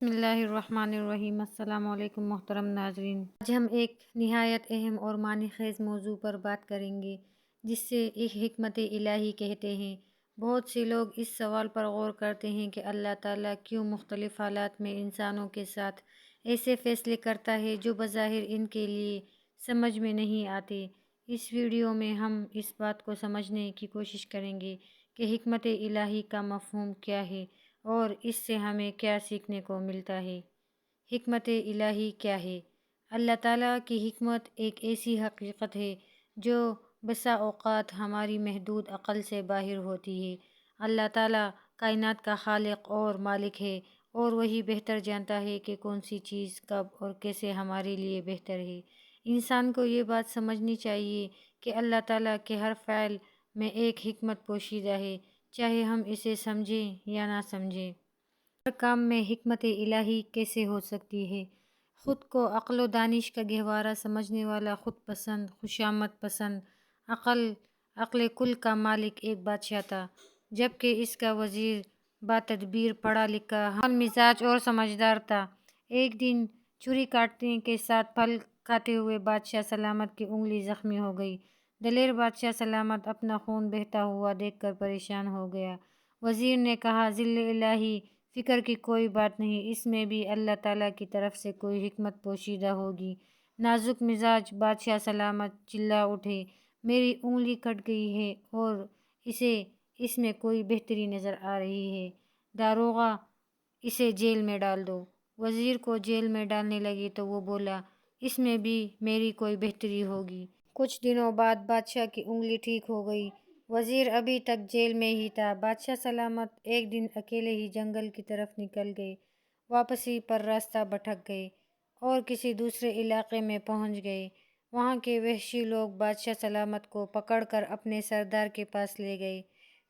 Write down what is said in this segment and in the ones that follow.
بسم اللہ الرحمن الرحیم۔ السلام علیکم محترم ناظرین، آج ہم ایک نہایت اہم اور معنی خیز موضوع پر بات کریں گے جس سے ایک حکمت الہی کہتے ہیں۔ بہت سے لوگ اس سوال پر غور کرتے ہیں کہ اللہ تعالیٰ کیوں مختلف حالات میں انسانوں کے ساتھ ایسے فیصلے کرتا ہے جو بظاہر ان کے لیے سمجھ میں نہیں آتے۔ اس ویڈیو میں ہم اس بات کو سمجھنے کی کوشش کریں گے کہ حکمت الہی کا مفہوم کیا ہے اور اس سے ہمیں کیا سیکھنے کو ملتا ہے۔ حکمت الہی کیا ہے؟ اللہ تعالیٰ کی حکمت ایک ایسی حقیقت ہے جو بسا اوقات ہماری محدود عقل سے باہر ہوتی ہے۔ اللہ تعالیٰ کائنات کا خالق اور مالک ہے اور وہی بہتر جانتا ہے کہ کون سی چیز کب اور کیسے ہمارے لیے بہتر ہے۔ انسان کو یہ بات سمجھنی چاہیے کہ اللہ تعالیٰ کے ہر فعل میں ایک حکمت پوشیدہ ہے، چاہے ہم اسے سمجھیں یا نہ سمجھیں۔ ہر کام میں حکمت الہی کیسے ہو سکتی ہے؟ خود کو عقل و دانش کا گہوارہ سمجھنے والا، خود پسند، خوشامد پسند، عقل کل کا مالک ایک بادشاہ تھا، جبکہ اس کا وزیر با تدبیر، پڑھا لکھا، حمل مزاج اور سمجھدار تھا۔ ایک دن چھری کاٹنے کے ساتھ پھل کھاتے ہوئے بادشاہ سلامت کی انگلی زخمی ہو گئی۔ دلیر بادشاہ سلامت اپنا خون بہتا ہوا دیکھ کر پریشان ہو گیا۔ وزیر نے کہا، ذل الہی، فکر کی کوئی بات نہیں، اس میں بھی اللہ تعالیٰ کی طرف سے کوئی حکمت پوشیدہ ہوگی۔ نازک مزاج بادشاہ سلامت چلا اٹھے، میری انگلی کٹ گئی ہے اور اس میں کوئی بہتری نظر آ رہی ہے، داروغہ اسے جیل میں ڈال دو۔ وزیر کو جیل میں ڈالنے لگے تو وہ بولا، اس میں بھی میری کوئی بہتری ہوگی۔ کچھ دنوں بعد بادشاہ کی انگلی ٹھیک ہو گئی۔ وزیر ابھی تک جیل میں ہی تھا۔ بادشاہ سلامت ایک دن اکیلے ہی جنگل کی طرف نکل گئے۔ واپسی پر راستہ بھٹک گئے اور کسی دوسرے علاقے میں پہنچ گئے۔ وہاں کے وحشی لوگ بادشاہ سلامت کو پکڑ کر اپنے سردار کے پاس لے گئے۔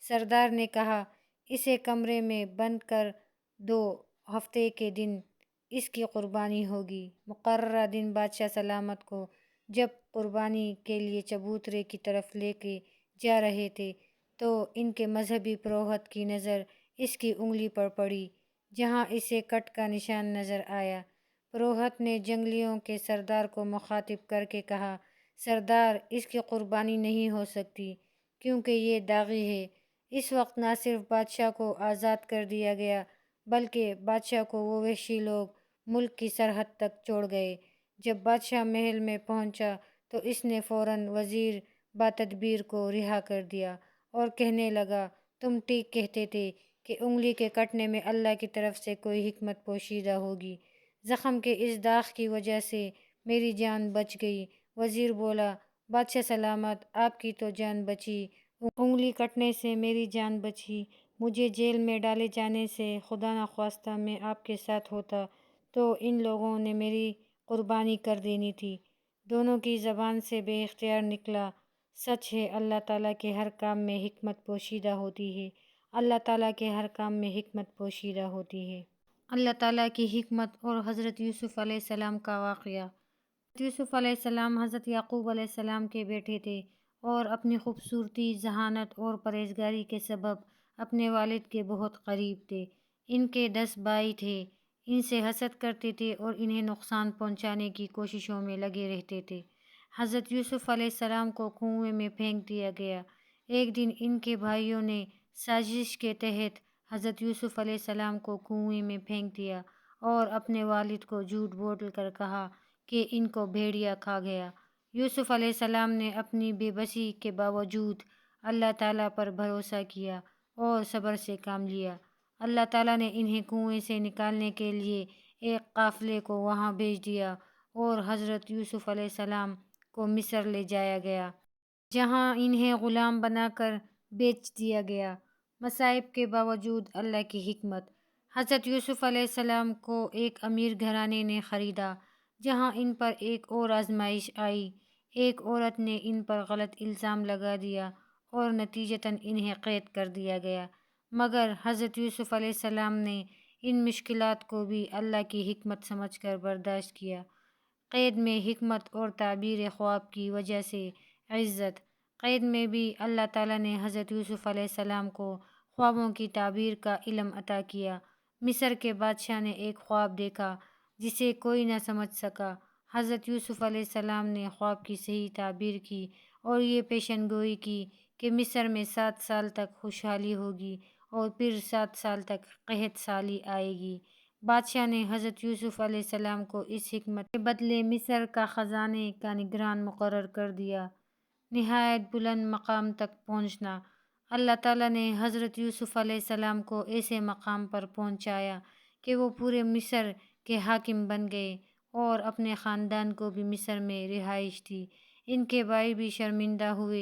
سردار نے کہا، اسے کمرے میں بند کر دو، ہفتے کے دن اس کی قربانی ہوگی۔ مقررہ دن بادشاہ سلامت کو جب قربانی کے لیے چبوترے کی طرف لے کے جا رہے تھے تو ان کے مذہبی پروہت کی نظر اس کی انگلی پر پڑی جہاں اسے کٹ کا نشان نظر آیا۔ پروہت نے جنگلیوں کے سردار کو مخاطب کر کے کہا، سردار، اس کی قربانی نہیں ہو سکتی کیونکہ یہ داغی ہے۔ اس وقت نہ صرف بادشاہ کو آزاد کر دیا گیا بلکہ بادشاہ کو وہ وحشی لوگ ملک کی سرحد تک چھوڑ گئے۔ جب بادشاہ محل میں پہنچا تو اس نے فوراً وزیر با تدبیر کو رہا کر دیا اور کہنے لگا، تم ٹھیک کہتے تھے کہ انگلی کے کٹنے میں اللہ کی طرف سے کوئی حکمت پوشیدہ ہوگی۔ زخم کے اس داغ کی وجہ سے میری جان بچ گئی۔ وزیر بولا، بادشاہ سلامت، آپ کی تو جان بچی، انگلی کٹنے سے میری جان بچی، مجھے جیل میں ڈالے جانے سے خدا نخواستہ میں آپ کے ساتھ ہوتا تو ان لوگوں نے میری قربانی کر دینی تھی۔ دونوں کی زبان سے بے اختیار نکلا، سچ ہے، اللہ تعالیٰ کے ہر کام میں حکمت پوشیدہ ہوتی ہے۔ اللہ تعالیٰ کے ہر کام میں حکمت پوشیدہ ہوتی ہے۔ اللہ تعالیٰ کی حکمت اور حضرت یوسف علیہ السلام کا واقعہ۔ حضرت یوسف علیہ السلام حضرت یعقوب علیہ السلام کے بیٹے تھے اور اپنی خوبصورتی، ذہانت اور پرہیزگاری کے سبب اپنے والد کے بہت قریب تھے۔ ان کے 10 بھائی تھے، ان سے حسد کرتے تھے اور انہیں نقصان پہنچانے کی کوششوں میں لگے رہتے تھے۔ حضرت یوسف علیہ السلام کو کنویں میں پھینک دیا گیا۔ ایک دن ان کے بھائیوں نے سازش کے تحت حضرت یوسف علیہ السلام کو کنویں میں پھینک دیا اور اپنے والد کو جھوٹ بول کر کہا کہ ان کو بھیڑیا کھا گیا۔ یوسف علیہ السلام نے اپنی بے بسی کے باوجود اللہ تعالیٰ پر بھروسہ کیا اور صبر سے کام لیا۔ اللہ تعالیٰ نے انہیں کنویں سے نکالنے کے لیے ایک قافلے کو وہاں بھیج دیا اور حضرت یوسف علیہ السلام کو مصر لے جایا گیا، جہاں انہیں غلام بنا کر بیچ دیا گیا۔ مصائب کے باوجود اللہ کی حکمت۔ حضرت یوسف علیہ السلام کو ایک امیر گھرانے نے خریدا، جہاں ان پر ایک اور آزمائش آئی۔ ایک عورت نے ان پر غلط الزام لگا دیا اور نتیجتاً انہیں قید کر دیا گیا، مگر حضرت یوسف علیہ السلام نے ان مشکلات کو بھی اللہ کی حکمت سمجھ کر برداشت کیا۔ قید میں حکمت اور تعبیر خواب کی وجہ سے عزت۔ قید میں بھی اللہ تعالیٰ نے حضرت یوسف علیہ السلام کو خوابوں کی تعبیر کا علم عطا کیا۔ مصر کے بادشاہ نے ایک خواب دیکھا جسے کوئی نہ سمجھ سکا۔ حضرت یوسف علیہ السلام نے خواب کی صحیح تعبیر کی اور یہ پیشن گوئی کی کہ مصر میں 7 سال تک خوشحالی ہوگی اور پھر 7 سال تک قحط سالی آئے گی۔ بادشاہ نے حضرت یوسف علیہ السلام کو اس حکمت کے بدلے مصر کا خزانے کا نگران مقرر کر دیا۔ نہایت بلند مقام تک پہنچنا۔ اللہ تعالیٰ نے حضرت یوسف علیہ السلام کو ایسے مقام پر پہنچایا کہ وہ پورے مصر کے حاکم بن گئے اور اپنے خاندان کو بھی مصر میں رہائش دی۔ ان کے بھائی بھی شرمندہ ہوئے